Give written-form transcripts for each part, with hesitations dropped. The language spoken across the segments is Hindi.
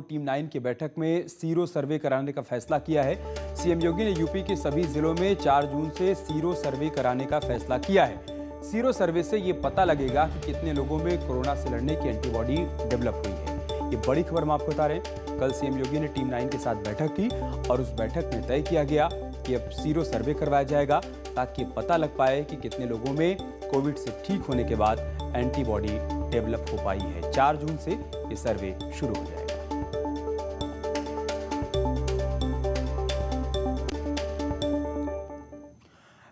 टीम 9 की बैठक में सीरो सर्वे कराने का फैसला किया है। सीएम योगी ने यूपी के सभी जिलों में 4 जून से सीरो सर्वे कराने का फैसला किया है। सीरो सर्वे से ये पता लगेगा कि कितने लोगों में कोरोना से लड़ने की एंटीबॉडी डेवलप हुई है। ये बड़ी खबर हम आपको बता रहे हैं। कल सीएम योगी ने टीम 9 के साथ बैठक की और उस बैठक में तय किया गया कि अब सीरो सर्वे करवाया जाएगा ताकि पता लग पाए कि कितने लोगों में कोविड से ठीक होने के बाद एंटीबॉडी डेवलप हो पाई है। 4 जून से ये सर्वे शुरू हो जाएगा।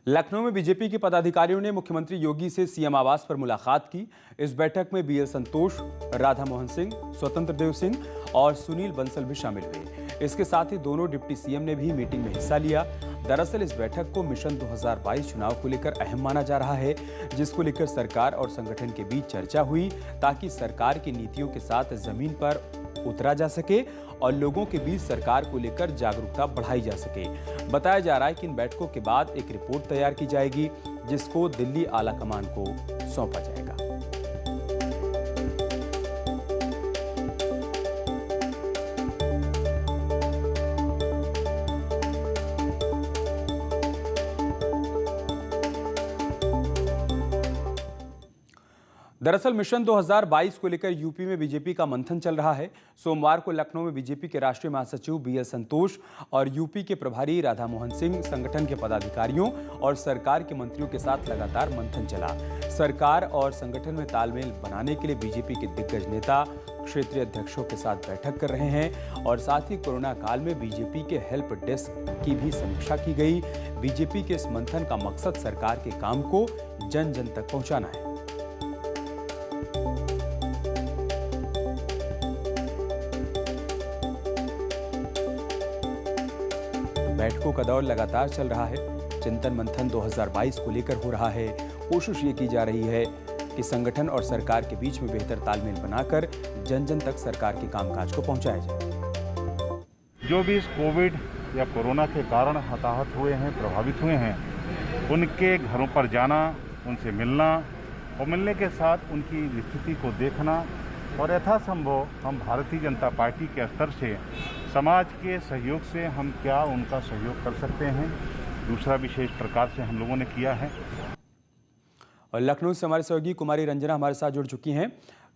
लखनऊ में बीजेपी के पदाधिकारियों ने मुख्यमंत्री योगी से सीएम आवास पर मुलाकात की। इस बैठक में बीएल संतोष, राधा मोहन सिंह, स्वतंत्र देव सिंह और सुनील बंसल भी शामिल हुए। इसके साथ ही दोनों डिप्टी सीएम ने भी मीटिंग में हिस्सा लिया। दरअसल इस बैठक को मिशन 2022 चुनाव को लेकर अहम माना जा रहा है, जिसको लेकर सरकार और संगठन के बीच चर्चा हुई ताकि सरकार की नीतियों के साथ जमीन पर उतरा जा सके और लोगों के बीच सरकार को लेकर जागरूकता बढ़ाई जा सके। बताया जा रहा है कि इन बैठकों के बाद एक रिपोर्ट तैयार की जाएगी, जिसको दिल्ली आला कमान को सौंपा जाएगा। दरअसल मिशन 2022 को लेकर यूपी में बीजेपी का मंथन चल रहा है। सोमवार को लखनऊ में बीजेपी के राष्ट्रीय महासचिव बीएल संतोष और यूपी के प्रभारी राधा मोहन सिंह, संगठन के पदाधिकारियों और सरकार के मंत्रियों के साथ लगातार मंथन चला। सरकार और संगठन में तालमेल बनाने के लिए बीजेपी के दिग्गज नेता क्षेत्रीय अध्यक्षों के साथ बैठक कर रहे हैं और साथ ही कोरोना काल में बीजेपी के हेल्प डेस्क की भी समीक्षा की गई। बीजेपी के इस मंथन का मकसद सरकार के काम को जन जन तक पहुंचाना है। बैठकों का दौर लगातार चल रहा है। चिंतन मंथन 2022 को लेकर हो रहा है। कोशिश ये की जा रही है कि संगठन और सरकार के बीच में बेहतर तालमेल बनाकर जन जन तक सरकार के कामकाज को पहुंचाया जाए। जो भी इस कोविड या कोरोना के कारण हताहत हुए हैं, प्रभावित हुए हैं, उनके घरों पर जाना, उनसे मिलना और मिलने के साथ उनकी स्थिति को देखना और यथासंभव हम भारतीय जनता पार्टी के स्तर से समाज के सहयोग से हम क्या उनका सहयोग कर सकते हैं, दूसरा विशेष प्रकार से हम लोगों ने किया है। और लखनऊ से हमारे सहयोगी कुमारी रंजना हमारे साथ जुड़ चुकी हैं।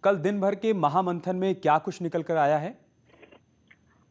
कल दिन भर के महामंथन में क्या कुछ निकल कर आया है?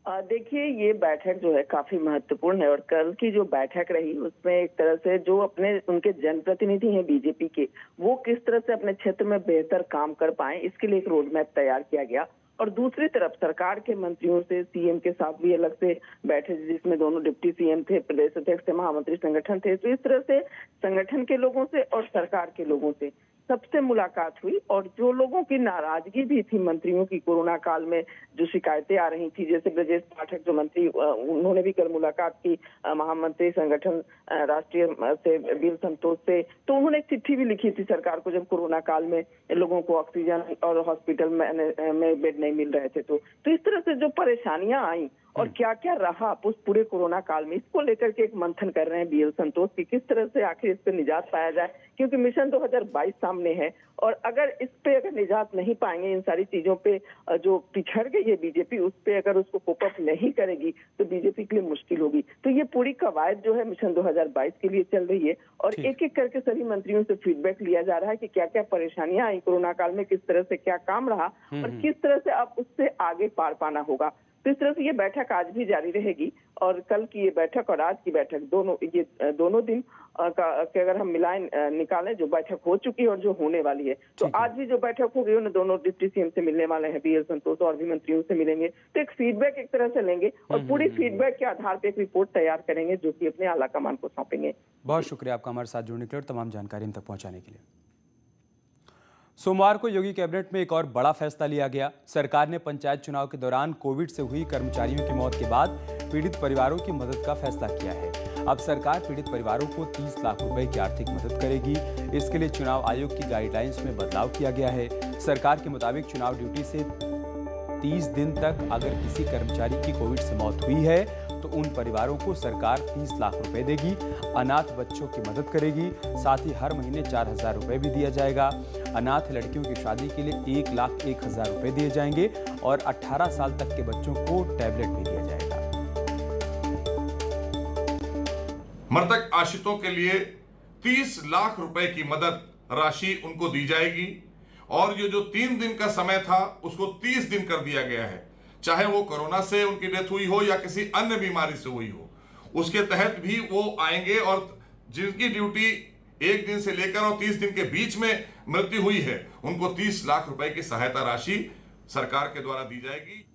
देखिए, ये बैठक जो है काफी महत्वपूर्ण है और कल की जो बैठक रही उसमें एक तरह से जो अपने उनके जनप्रतिनिधि हैं बीजेपी के, वो किस तरह से अपने क्षेत्र में बेहतर काम कर पाए, इसके लिए एक रोड मैप तैयार किया गया। और दूसरी तरफ सरकार के मंत्रियों से सीएम के साथ भी अलग से बैठे, जिसमें दोनों डिप्टी सीएम थे, प्रदेश अध्यक्ष थे, महामंत्री संगठन थे। तो इस तरह से संगठन के लोगों से और सरकार के लोगों से सबसे मुलाकात हुई और जो लोगों की नाराजगी भी थी मंत्रियों की कोरोना काल में, जो शिकायतें आ रही थी, जैसे ब्रजेश पाठक जो मंत्री, उन्होंने भी कल मुलाकात की महामंत्री संगठन राष्ट्रीय से बीएल संतोष से। तो उन्होंने एक चिट्ठी भी लिखी थी सरकार को, जब कोरोना काल में लोगों को ऑक्सीजन और हॉस्पिटल में बेड नहीं मिल रहे थे। तो इस तरह से जो परेशानियां आई और क्या क्या रहा उस पूरे कोरोना काल में, इसको लेकर के एक मंथन कर रहे हैं बीएल संतोष की किस तरह से आखिर इस पे निजात पाया जाए, क्योंकि मिशन 2022 सामने है और अगर इस पे अगर निजात नहीं पाएंगे, इन सारी चीजों पे जो पिछड़ गई है बीजेपी, उस पे अगर उसको कोप अप नहीं करेगी तो बीजेपी के लिए मुश्किल होगी। तो ये पूरी कवायद जो है मिशन 2022 के लिए चल रही है और एक एक करके सभी मंत्रियों से फीडबैक लिया जा रहा है कि क्या क्या परेशानियां आई कोरोना काल में, किस तरह से क्या काम रहा और किस तरह से अब उससे आगे पार पाना होगा। तो इस तरह से ये बैठक आज भी जारी रहेगी और कल की ये बैठक और आज की बैठक दोनों दिन का अगर हम मिलाएं, निकालें, जो बैठक हो चुकी है और जो होने वाली है, तो आज भी जो बैठक होगी उन्हें दोनों डिप्टी सीएम से मिलने वाले हैं, बीएल संतोष और भी मंत्रियों से मिलेंगे। तो एक फीडबैक एक तरह से लेंगे और पूरी फीडबैक के आधार पर एक रिपोर्ट तैयार करेंगे, जो कि अपने आला कमान को सौंपेंगे। बहुत शुक्रिया आपका हमारे साथ जुड़ने के लिए और तमाम जानकारी हम तक पहुंचाने के लिए। सोमवार को योगी कैबिनेट में एक और बड़ा फैसला लिया गया। सरकार ने पंचायत चुनाव के दौरान कोविड से हुई कर्मचारियों की मौत के बाद पीड़ित परिवारों की मदद का फैसला किया है। अब सरकार पीड़ित परिवारों को 30 लाख रुपए की आर्थिक मदद करेगी। इसके लिए चुनाव आयोग की गाइडलाइंस में बदलाव किया गया है। सरकार के मुताबिक चुनाव ड्यूटी से 30 दिन तक अगर किसी कर्मचारी की कोविड से मौत हुई है तो उन परिवारों को सरकार 30 लाख रुपए देगी। अनाथ बच्चों की मदद करेगी। साथ ही हर महीने 4,000 रुपए भी दिया जाएगा। अनाथ लड़कियों की शादी के लिए 1,01,000 रुपए दिए जाएंगे और 18 साल तक के बच्चों को टैबलेट भी दिया जाएगा। मृतक आश्रितों के लिए 30 लाख रुपए की मदद राशि उनको दी जाएगी और ये जो 3 दिन का समय था उसको 30 दिन कर दिया गया है। चाहे वो कोरोना से उनकी डेथ हुई हो या किसी अन्य बीमारी से हुई हो, उसके तहत भी वो आएंगे और जिनकी ड्यूटी 1 दिन से लेकर और 30 दिन के बीच में मृत्यु हुई है, उनको 30 लाख रुपए की सहायता राशि सरकार के द्वारा दी जाएगी।